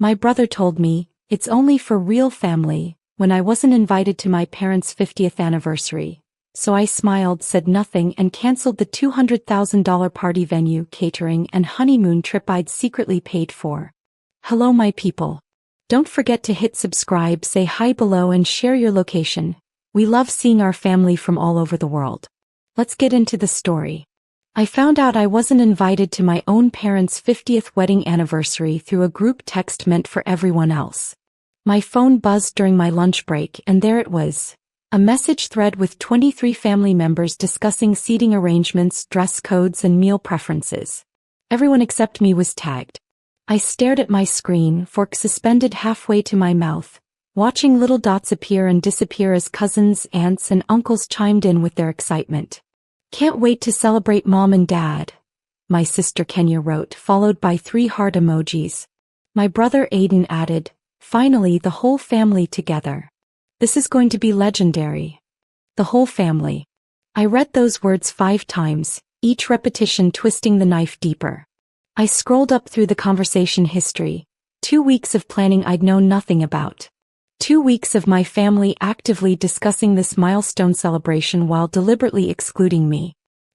My brother told me, it's only for real family, when I wasn't invited to my parents' 50th anniversary. So I smiled, said nothing, and canceled the $200,000 party venue, catering, and honeymoon trip I'd secretly paid for. Hello my people. Don't forget to hit subscribe, say hi below, and share your location. We love seeing our family from all over the world. Let's get into the story. I found out I wasn't invited to my own parents' 50th wedding anniversary through a group text meant for everyone else. My phone buzzed during my lunch break, and there it was. A message thread with 23 family members discussing seating arrangements, dress codes, and meal preferences. Everyone except me was tagged. I stared at my screen, fork suspended halfway to my mouth, watching little dots appear and disappear as cousins, aunts, and uncles chimed in with their excitement. Can't wait to celebrate Mom and Dad, my sister Kenya wrote, followed by 3 heart emojis. My brother Aiden added, finally the whole family together. This is going to be legendary. The whole family. I read those words 5 times, each repetition twisting the knife deeper. I scrolled up through the conversation history. 2 weeks of planning I'd known nothing about. 2 weeks of my family actively discussing this milestone celebration while deliberately excluding me.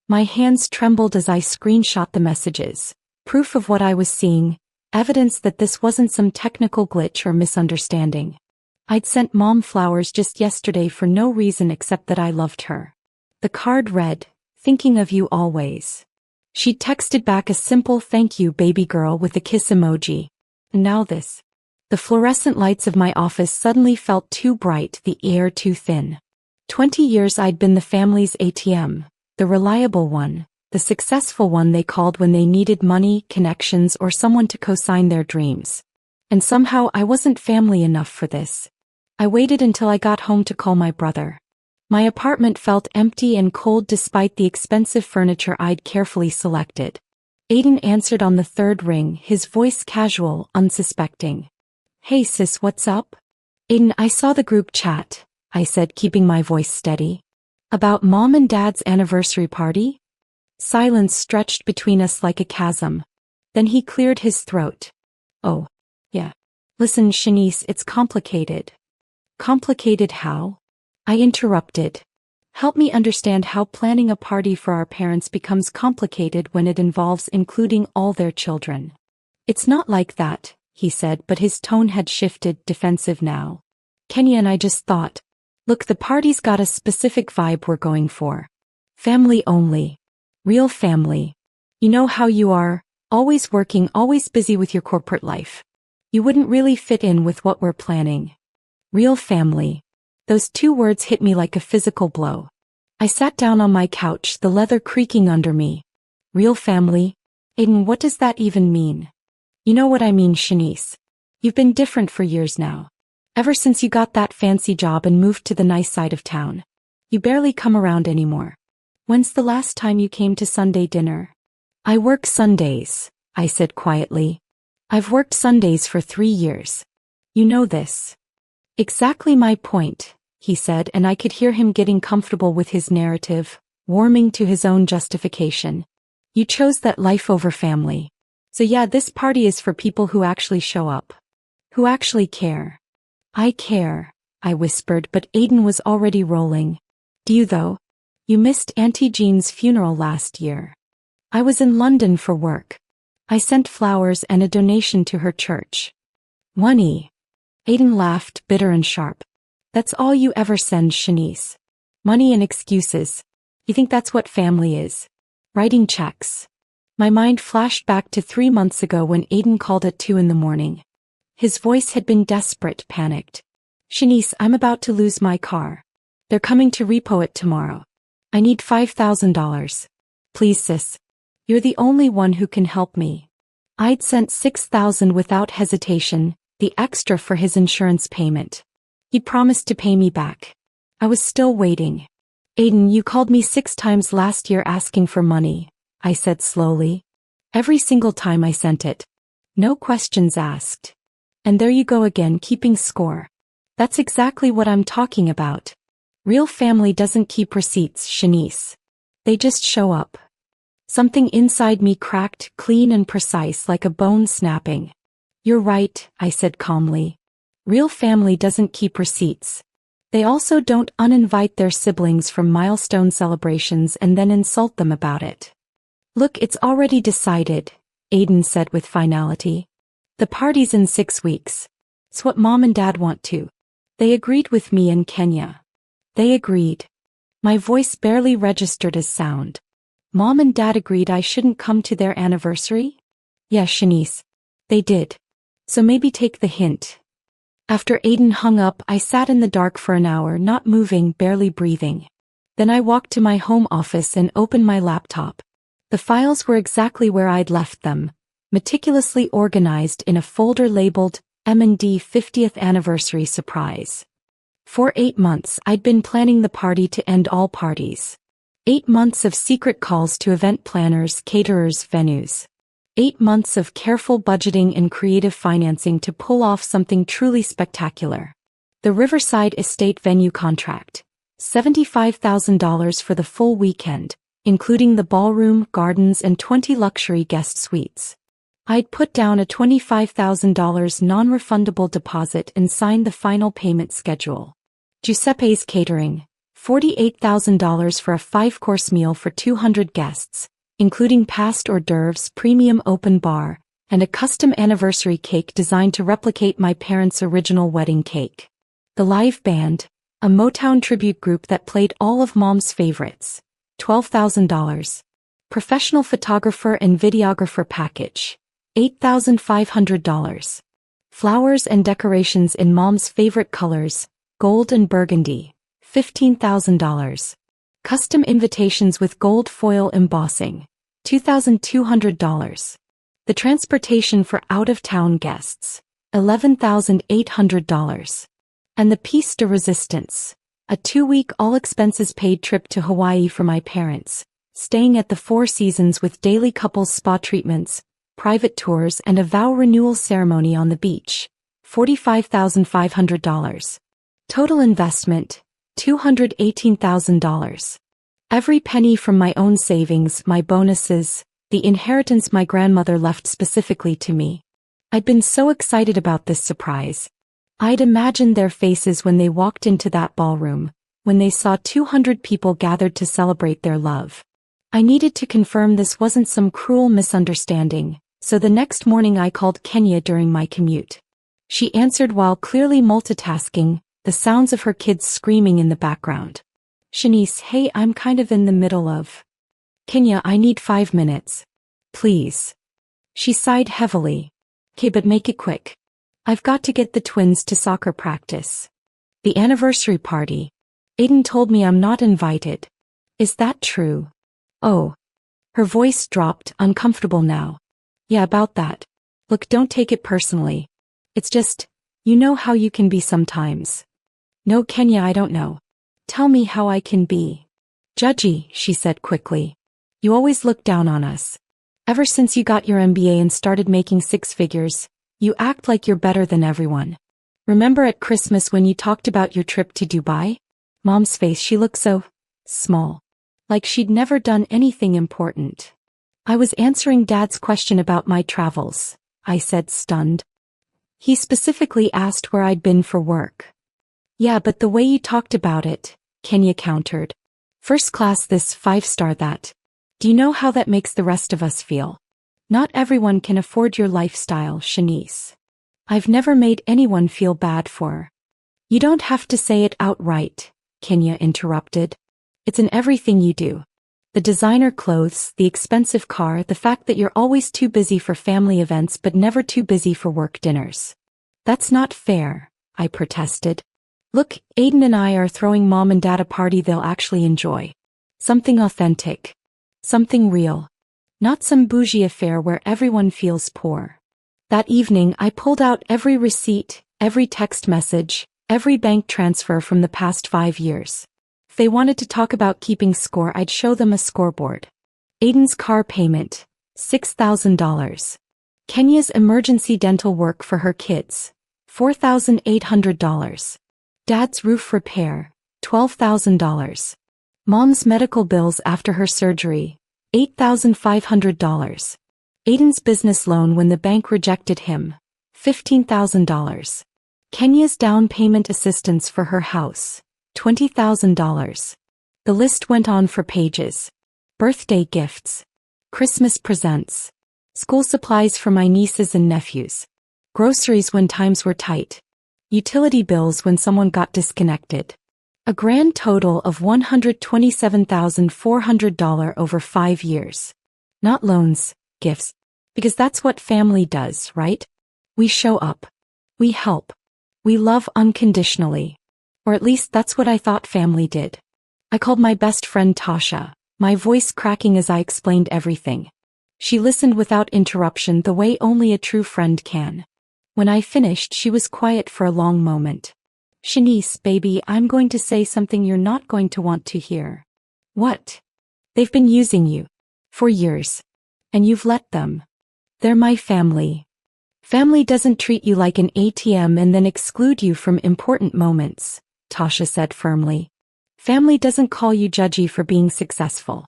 My hands trembled as I screenshot the messages. Proof of what I was seeing, evidence that this wasn't some technical glitch or misunderstanding. I'd sent Mom flowers just yesterday for no reason except that I loved her. The card read, thinking of you always. She'd texted back a simple thank you baby girl with a kiss emoji. And now this. The fluorescent lights of my office suddenly felt too bright, the air too thin. 20 years I'd been the family's ATM, the reliable one, the successful one they called when they needed money, connections, or someone to co-sign their dreams. And somehow I wasn't family enough for this. I waited until I got home to call my brother. My apartment felt empty and cold despite the expensive furniture I'd carefully selected. Aiden answered on the 3rd ring, his voice casual, unsuspecting. Hey sis, what's up? Aiden, I saw the group chat, I said, keeping my voice steady. About Mom and Dad's anniversary party? Silence stretched between us like a chasm. Then he cleared his throat. Oh, yeah. Listen, Shanice, it's complicated. Complicated how? I interrupted. Help me understand how planning a party for our parents becomes complicated when it involves including all their children. It's not like that, he said, but his tone had shifted, defensive now. Kenya and I just thought, look, the party's got a specific vibe we're going for. Family only. Real family. You know how you are, always working, always busy with your corporate life. You wouldn't really fit in with what we're planning. Real family. Those 2 words hit me like a physical blow. I sat down on my couch, the leather creaking under me. Real family? Aiden, what does that even mean? You know what I mean, Shanice. You've been different for years now. Ever since you got that fancy job and moved to the nice side of town. You barely come around anymore. When's the last time you came to Sunday dinner? I work Sundays, I said quietly. I've worked Sundays for 3 years. You know this. Exactly my point, he said, and I could hear him getting comfortable with his narrative, warming to his own justification. You chose that life over family. So yeah, this party is for people who actually show up. Who actually care. I care, I whispered, but Aiden was already rolling. Do you though? You missed Auntie Jean's funeral last year. I was in London for work. I sent flowers and a donation to her church. Money. Aiden laughed, bitter and sharp. That's all you ever send, Shanice. Money and excuses. You think that's what family is? Writing checks. My mind flashed back to 3 months ago when Aiden called at 2 a.m. His voice had been desperate, panicked. Shanice, I'm about to lose my car. They're coming to repo it tomorrow. I need $5,000. Please sis. You're the only one who can help me. I'd sent $6,000 without hesitation, the extra for his insurance payment. He promised to pay me back. I was still waiting. Aiden, you called me 6 times last year asking for money, I said slowly. Every single time I sent it. No questions asked. And there you go again, keeping score. That's exactly what I'm talking about. Real family doesn't keep receipts, Shanice. They just show up. Something inside me cracked, clean and precise, like a bone snapping. You're right, I said calmly. Real family doesn't keep receipts. They also don't uninvite their siblings from milestone celebrations and then insult them about it. Look, it's already decided, Aiden said with finality. The party's in 6 weeks. It's what Mom and Dad want to. They agreed with me and Kenya. They agreed. My voice barely registered as sound. Mom and Dad agreed I shouldn't come to their anniversary? Yeah, Shanice. They did. So maybe take the hint. After Aiden hung up, I sat in the dark for an hour, not moving, barely breathing. Then I walked to my home office and opened my laptop. The files were exactly where I'd left them, meticulously organized in a folder labeled M&D 50th Anniversary Surprise. For 8 months, I'd been planning the party to end all parties. 8 months of secret calls to event planners, caterers, venues. 8 months of careful budgeting and creative financing to pull off something truly spectacular. The Riverside Estate venue contract. $75,000 for the full weekend, including the ballroom, gardens, and 20 luxury guest suites. I'd put down a $25,000 non-refundable deposit and signed the final payment schedule. Giuseppe's Catering. $48,000 for a 5-course meal for 200 guests, including past hors d'oeuvres, premium open bar, and a custom anniversary cake designed to replicate my parents' original wedding cake. The live band, a Motown tribute group that played all of Mom's favorites, $12,000. Professional photographer and videographer package, $8,500. Flowers and decorations in Mom's favorite colors, gold and burgundy, $15,000. Custom invitations with gold foil embossing, $2,200. The transportation for out-of-town guests, $11,800. And the piece de resistance, a 2-week all-expenses-paid trip to Hawaii for my parents, staying at the Four Seasons with daily couples spa treatments, private tours, and a vow renewal ceremony on the beach, $45,500. Total investment, $218,000. Every penny from my own savings, my bonuses, the inheritance my grandmother left specifically to me. I'd been so excited about this surprise. I'd imagined their faces when they walked into that ballroom, when they saw 200 people gathered to celebrate their love. I needed to confirm this wasn't some cruel misunderstanding, so the next morning I called Kenya during my commute. She answered while clearly multitasking, the sounds of her kids screaming in the background. Shanice, hey, I'm kind of in the middle of. Kenya, I need 5 minutes. Please. She sighed heavily. Okay, but make it quick. I've got to get the twins to soccer practice. The anniversary party. Aiden told me I'm not invited. Is that true? Oh. Her voice dropped, uncomfortable now. Yeah, about that. Look, don't take it personally. It's just, you know how you can be sometimes. No, Kenya, I don't know. Tell me how I can be. Judgy, she said quickly. You always look down on us. Ever since you got your MBA and started making 6 figures, you act like you're better than everyone. Remember at Christmas when you talked about your trip to Dubai? Mom's face, she looked so small. Like she'd never done anything important. I was answering Dad's question about my travels, I said, stunned. He specifically asked where I'd been for work. Yeah, but the way you talked about it, Kenya countered. First class this, 5-star that. Do you know how that makes the rest of us feel? Not everyone can afford your lifestyle, Shanice. I've never made anyone feel bad for. You don't have to say it outright, Kenya interrupted. It's in everything you do. The designer clothes, the expensive car, the fact that you're always too busy for family events but never too busy for work dinners. That's not fair, I protested. Look, Aiden and I are throwing Mom and Dad a party they'll actually enjoy. Something authentic. Something real. Not some bougie affair where everyone feels poor. That evening I pulled out every receipt, every text message, every bank transfer from the past 5 years. If they wanted to talk about keeping score, I'd show them a scoreboard. Aiden's car payment, $6,000. Kenya's emergency dental work for her kids, $4,800. Dad's roof repair, $12,000. Mom's medical bills after her surgery, $8,500. Aiden's business loan when the bank rejected him, $15,000. Kenya's down payment assistance for her house, $20,000. The list went on for pages. Birthday gifts. Christmas presents. School supplies for my nieces and nephews. Groceries when times were tight. Utility bills when someone got disconnected. A grand total of $127,400 over 5 years. Not loans, gifts. Because that's what family does, right? We show up. We help. We love unconditionally. Or at least that's what I thought family did. I called my best friend Tasha, my voice cracking as I explained everything. She listened without interruption the way only a true friend can. When I finished, she was quiet for a long moment. Shanice, baby, I'm going to say something you're not going to want to hear. What? They've been using you. For years. And you've let them. They're my family. Family doesn't treat you like an ATM and then exclude you from important moments, Tasha said firmly. Family doesn't call you judgy for being successful.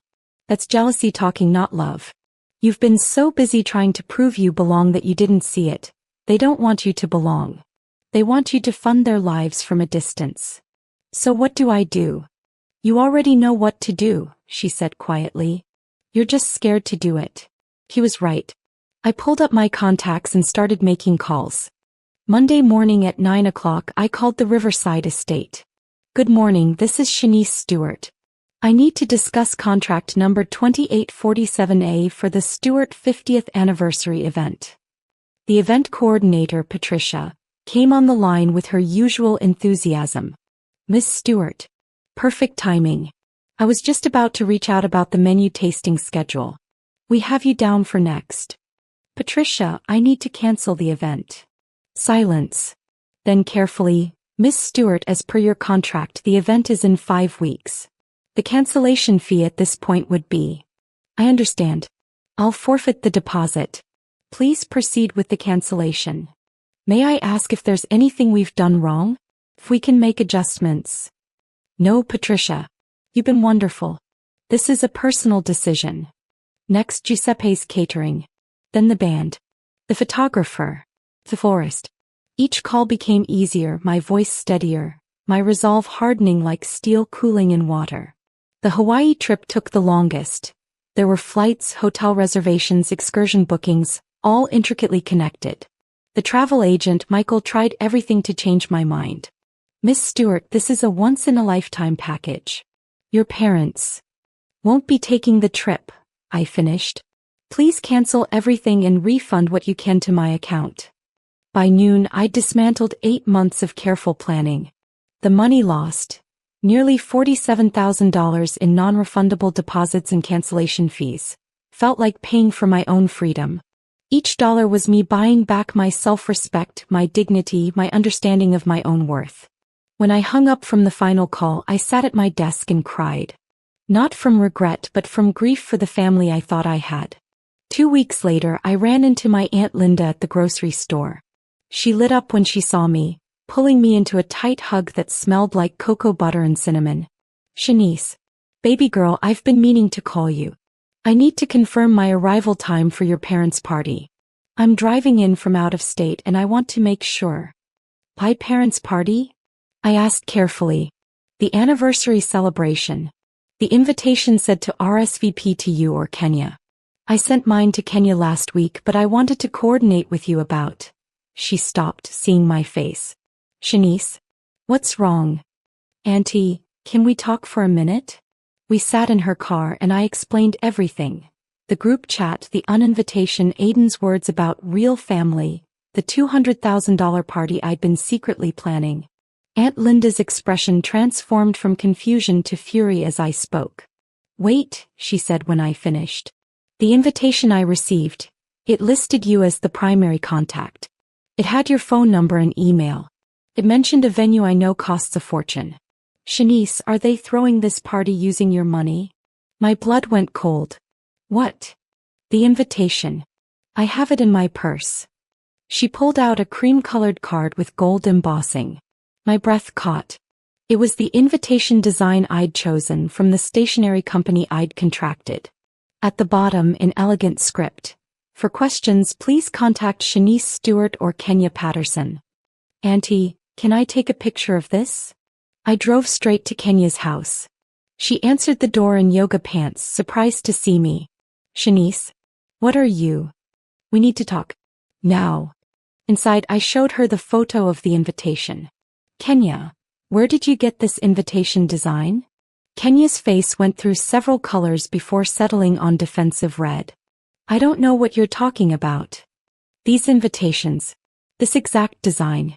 That's jealousy talking, not love. You've been so busy trying to prove you belong that you didn't see it. They don't want you to belong. They want you to fund their lives from a distance. So what do I do? You already know what to do, she said quietly. You're just scared to do it. He was right. I pulled up my contacts and started making calls. Monday morning at 9 o'clock, I called the Riverside estate. Good morning, this is Shanice Stewart. I need to discuss contract number 2847A for the Stewart 50th anniversary event. The event coordinator, Patricia, came on the line with her usual enthusiasm. Miss Stewart. Perfect timing. I was just about to reach out about the menu tasting schedule. We have you down for next. Patricia, I need to cancel the event. Silence. Then carefully, Miss Stewart, as per your contract, the event is in 5 weeks. The cancellation fee at this point would be. I understand. I'll forfeit the deposit. Please proceed with the cancellation. May I ask if there's anything we've done wrong? If we can make adjustments? No, Patricia. You've been wonderful. This is a personal decision. Next, Giuseppe's catering. Then the band. The photographer. The florist. Each call became easier, my voice steadier, my resolve hardening like steel cooling in water. The Hawaii trip took the longest. There were flights, hotel reservations, excursion bookings, all intricately connected. The travel agent, Michael, tried everything to change my mind. Miss Stewart, this is a once-in-a-lifetime package. Your parents won't be taking the trip, I finished. Please cancel everything and refund what you can to my account. By noon, I'd dismantled 8 months of careful planning. The money lost, nearly $47,000 in non-refundable deposits and cancellation fees, felt like paying for my own freedom. Each dollar was me buying back my self-respect, my dignity, my understanding of my own worth. When I hung up from the final call, I sat at my desk and cried. Not from regret but from grief for the family I thought I had. 2 weeks later, I ran into my Aunt Linda at the grocery store. She lit up when she saw me, pulling me into a tight hug that smelled like cocoa butter and cinnamon. Shanice. Baby girl, I've been meaning to call you. I need to confirm my arrival time for your parents' party. I'm driving in from out of state and I want to make sure. My parents' party? I asked carefully. The anniversary celebration. The invitation said to RSVP to you or Kenya. I sent mine to Kenya last week, but I wanted to coordinate with you about. She stopped, seeing my face. Shanice? What's wrong? Auntie, can we talk for a minute? We sat in her car and I explained everything. The group chat, the uninvitation, Aiden's words about real family, the $200,000 party I'd been secretly planning. Aunt Linda's expression transformed from confusion to fury as I spoke. Wait, she said when I finished. The invitation I received, it listed you as the primary contact. It had your phone number and email. It mentioned a venue I know costs a fortune. Shanice, are they throwing this party using your money? My blood went cold. What? The invitation. I have it in my purse. She pulled out a cream-colored card with gold embossing. My breath caught. It was the invitation design I'd chosen from the stationery company I'd contracted. At the bottom, in elegant script, For questions, please contact Shanice Stewart or Kenya Patterson. Auntie, can I take a picture of this? I drove straight to Kenya's house. She answered the door in yoga pants, surprised to see me. Shanice, what are you? We need to talk. Now. Inside, I showed her the photo of the invitation. Kenya, where did you get this invitation design? Kenya's face went through several colors before settling on defensive red. I don't know what you're talking about. These invitations. This exact design.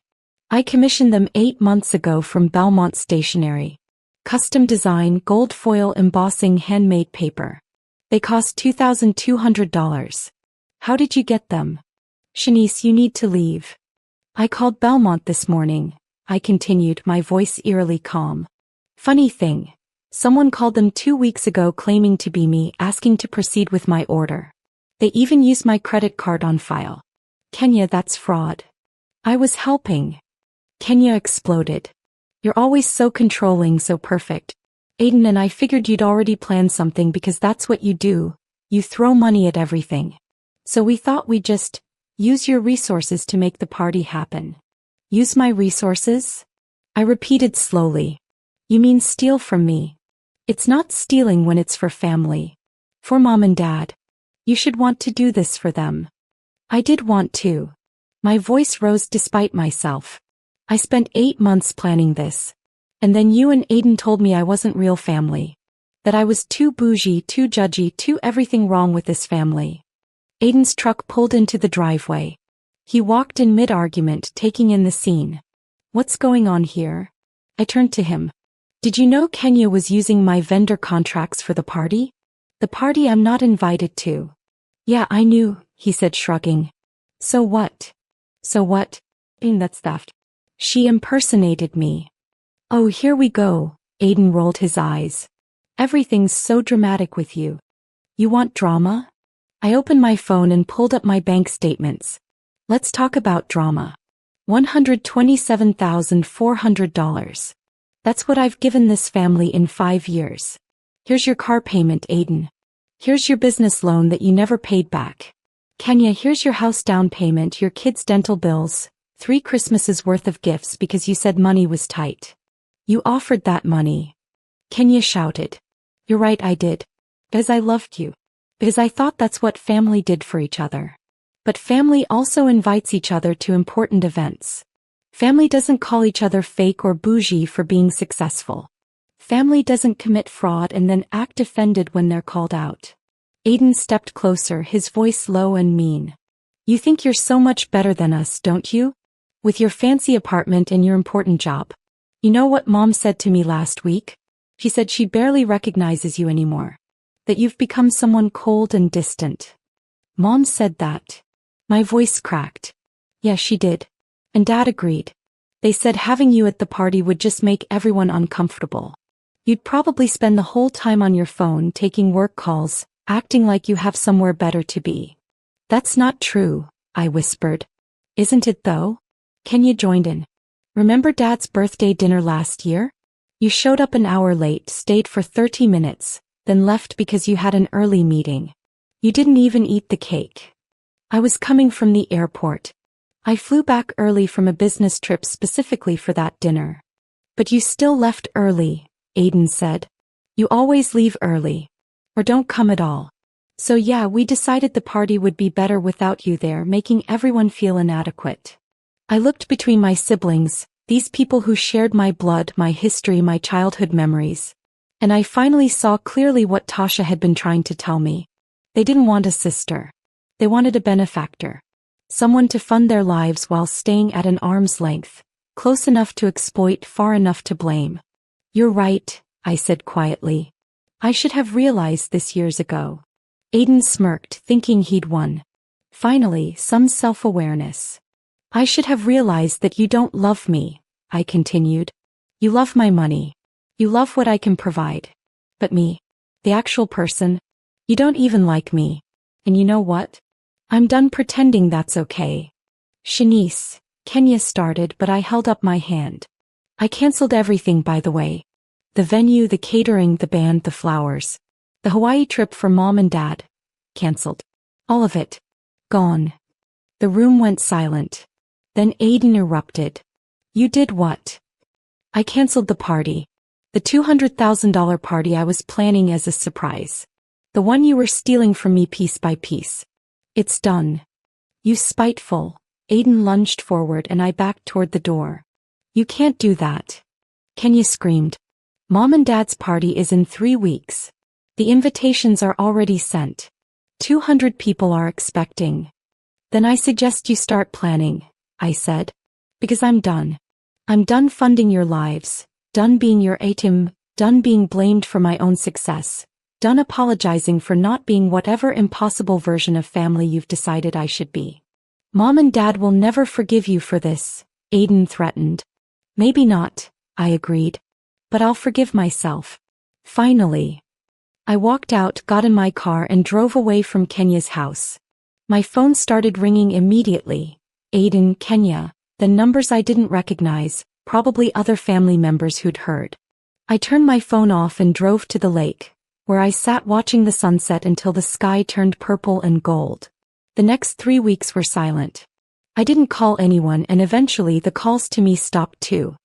I commissioned them 8 months ago from Belmont Stationery. Custom design, gold foil embossing, handmade paper. They cost $2,200. How did you get them? Shanice, you need to leave. I called Belmont this morning, I continued, my voice eerily calm. Funny thing. Someone called them 2 weeks ago claiming to be me, asking to proceed with my order. They even used my credit card on file. Kenya, that's fraud. I was helping. Kenya exploded. You're always so controlling, so perfect. Aiden and I figured you'd already planned something because that's what you do. You throw money at everything. So we thought we'd just use your resources to make the party happen. Use my resources? I repeated slowly. You mean steal from me? It's not stealing when it's for family. For mom and dad. You should want to do this for them. I did want to. My voice rose despite myself. I spent 8 months planning this. And then you and Aiden told me I wasn't real family. That I was too bougie, too judgy, too everything wrong with this family. Aiden's truck pulled into the driveway. He walked in mid-argument, taking in the scene. What's going on here? I turned to him. Did you know Kenya was using my vendor contracts for the party? The party I'm not invited to. Yeah, I knew, he said, shrugging. So what? So what? That's theft. She impersonated me. Oh, here we go, Aiden rolled his eyes. Everything's so dramatic with you. You want drama? I opened my phone and pulled up my bank statements. Let's talk about drama. $127,400. That's what I've given this family in 5 years. Here's your car payment, Aiden. Here's your business loan that you never paid back. Kenya, here's your house down payment, your kids' dental bills, 3 Christmases worth of gifts because you said money was tight. You offered that money. Kenya shouted. You're right, I did. Because I loved you. Because I thought that's what family did for each other. But family also invites each other to important events. Family doesn't call each other fake or bougie for being successful. Family doesn't commit fraud and then act offended when they're called out. Aiden stepped closer, his voice low and mean. You think you're so much better than us, don't you? With your fancy apartment and your important job. You know what Mom said to me last week? She said she barely recognizes you anymore. That you've become someone cold and distant. Mom said that. My voice cracked. Yeah, she did. And Dad agreed. They said having you at the party would just make everyone uncomfortable. You'd probably spend the whole time on your phone taking work calls, acting like you have somewhere better to be. That's not true, I whispered. Isn't it though? Kenya joined in. Remember Dad's birthday dinner last year? You showed up an hour late, stayed for 30 minutes, then left because you had an early meeting. You didn't even eat the cake. I was coming from the airport. I flew back early from a business trip specifically for that dinner. But you still left early, Aiden said. You always leave early. Or don't come at all. So yeah, we decided the party would be better without you there, making everyone feel inadequate. I looked between my siblings, these people who shared my blood, my history, my childhood memories. And I finally saw clearly what Tasha had been trying to tell me. They didn't want a sister. They wanted a benefactor. Someone to fund their lives while staying at an arm's length, close enough to exploit, far enough to blame. You're right, I said quietly. I should have realized this years ago. Aiden smirked, thinking he'd won. Finally, some self-awareness. I should have realized that you don't love me, I continued. You love my money. You love what I can provide. But me, the actual person, you don't even like me. And you know what? I'm done pretending that's okay. Shanice, Kenya started, but I held up my hand. I canceled everything, by the way. The venue, the catering, the band, the flowers. The Hawaii trip for Mom and Dad. Canceled. All of it. Gone. The room went silent. Then Aiden erupted. You did what? I canceled the party. The $200,000 party I was planning as a surprise. The one you were stealing from me piece by piece. It's done. You spiteful. Aiden lunged forward and I backed toward the door. You can't do that. Kenya screamed. Mom and Dad's party is in 3 weeks. The invitations are already sent. 200 people are expecting. Then I suggest you start planning, I said. Because I'm done. I'm done funding your lives, done being your ATM, done being blamed for my own success, done apologizing for not being whatever impossible version of family you've decided I should be. Mom and Dad will never forgive you for this, Aiden threatened. Maybe not, I agreed. But I'll forgive myself. Finally. I walked out, got in my car and drove away from Kenya's house. My phone started ringing immediately. Aiden, Kenya, then numbers I didn't recognize, probably other family members who'd heard. I turned my phone off and drove to the lake, where I sat watching the sunset until the sky turned purple and gold. The next 3 weeks were silent. I didn't call anyone and eventually the calls to me stopped too.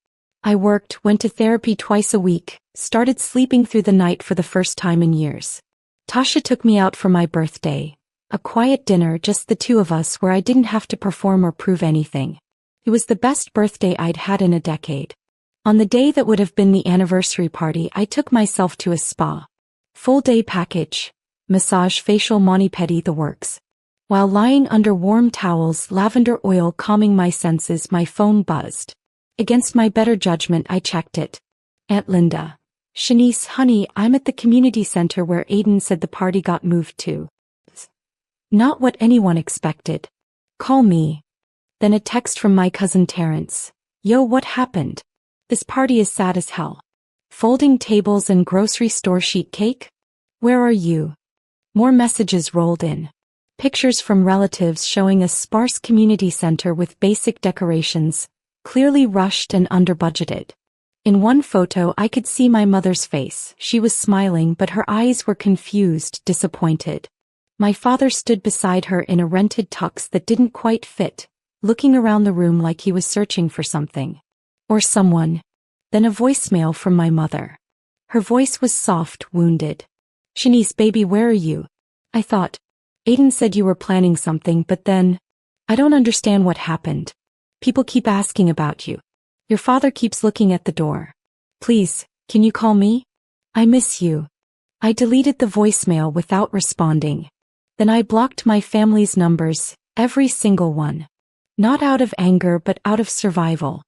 I worked, went to therapy twice a week, started sleeping through the night for the first time in years. Tasha took me out for my birthday. A quiet dinner, just the two of us, where I didn't have to perform or prove anything. It was the best birthday I'd had in a decade. On the day that would have been the anniversary party, I took myself to a spa. Full day package. Massage, facial, mani-pedi, the works. While lying under warm towels, lavender oil calming my senses, my phone buzzed. Against my better judgment, I checked it. Aunt Linda. Shanice, honey, I'm at the community center where Aiden said the party got moved to. Not what anyone expected. Call me. Then a text from my cousin Terrence. Yo, what happened? This party is sad as hell. Folding tables and grocery store sheet cake? Where are you? More messages rolled in. Pictures from relatives showing a sparse community center with basic decorations, clearly rushed and under-budgeted. In one photo I could see my mother's face. She was smiling but her eyes were confused, disappointed. My father stood beside her in a rented tux that didn't quite fit, looking around the room like he was searching for something. Or someone. Then a voicemail from my mother. Her voice was soft, wounded. Shanice, baby, where are you? I thought. Aiden said you were planning something, but then... I don't understand what happened. People keep asking about you. Your father keeps looking at the door. Please, can you call me? I miss you. I deleted the voicemail without responding. Then I blocked my family's numbers, every single one. Not out of anger but out of survival.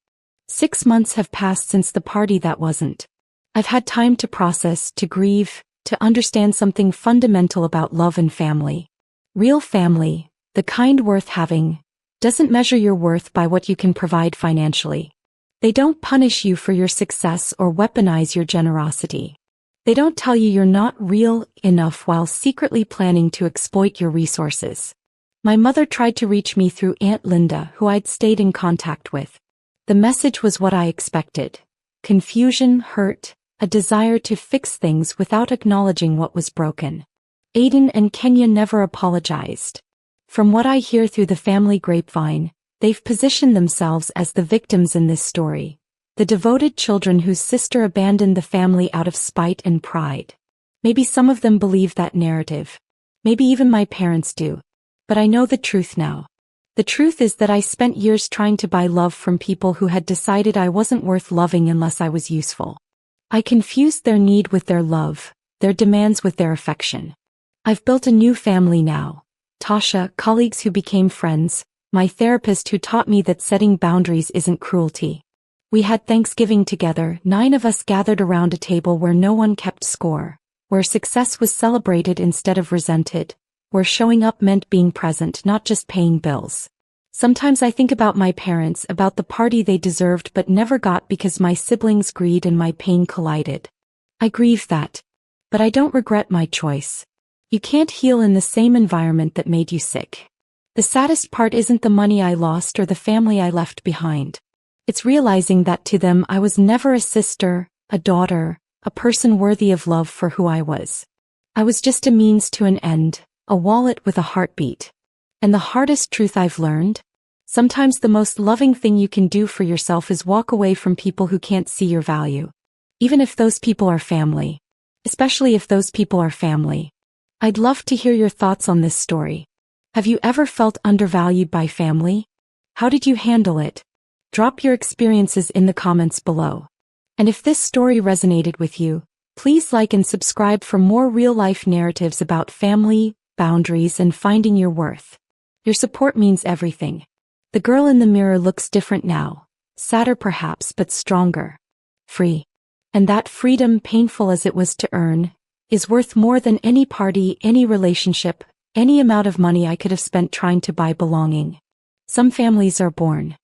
6 months have passed since the party that wasn't. I've had time to process, to grieve, to understand something fundamental about love and family. Real family, the kind worth having, doesn't measure your worth by what you can provide financially. They don't punish you for your success or weaponize your generosity. They don't tell you you're not real enough while secretly planning to exploit your resources. My mother tried to reach me through Aunt Linda, who I'd stayed in contact with. The message was what I expected. Confusion, hurt, a desire to fix things without acknowledging what was broken. Aiden and Kenya never apologized. From what I hear through the family grapevine, they've positioned themselves as the victims in this story. The devoted children whose sister abandoned the family out of spite and pride. Maybe some of them believe that narrative. Maybe even my parents do. But I know the truth now. The truth is that I spent years trying to buy love from people who had decided I wasn't worth loving unless I was useful. I confused their need with their love, their demands with their affection. I've built a new family now. Tasha, colleagues who became friends, my therapist who taught me that setting boundaries isn't cruelty. We had Thanksgiving together, 9 of us gathered around a table where no one kept score, where success was celebrated instead of resented, where showing up meant being present, not just paying bills. Sometimes I think about my parents, about the party they deserved but never got because my siblings' greed and my pain collided. I grieve that. But I don't regret my choice. You can't heal in the same environment that made you sick. The saddest part isn't the money I lost or the family I left behind. It's realizing that to them I was never a sister, a daughter, a person worthy of love for who I was. I was just a means to an end, a wallet with a heartbeat. And the hardest truth I've learned? Sometimes the most loving thing you can do for yourself is walk away from people who can't see your value. Even if those people are family. Especially if those people are family. I'd love to hear your thoughts on this story. Have you ever felt undervalued by family? How did you handle it? Drop your experiences in the comments below. And if this story resonated with you, please like and subscribe for more real-life narratives about family, boundaries, and finding your worth. Your support means everything. The girl in the mirror looks different now. Sadder perhaps, but stronger. Free. And that freedom, painful as it was to earn, is worth more than any party, any relationship, any amount of money I could have spent trying to buy belonging. Some families are born.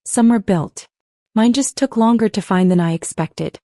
Some are built. Mine just took longer to find than I expected.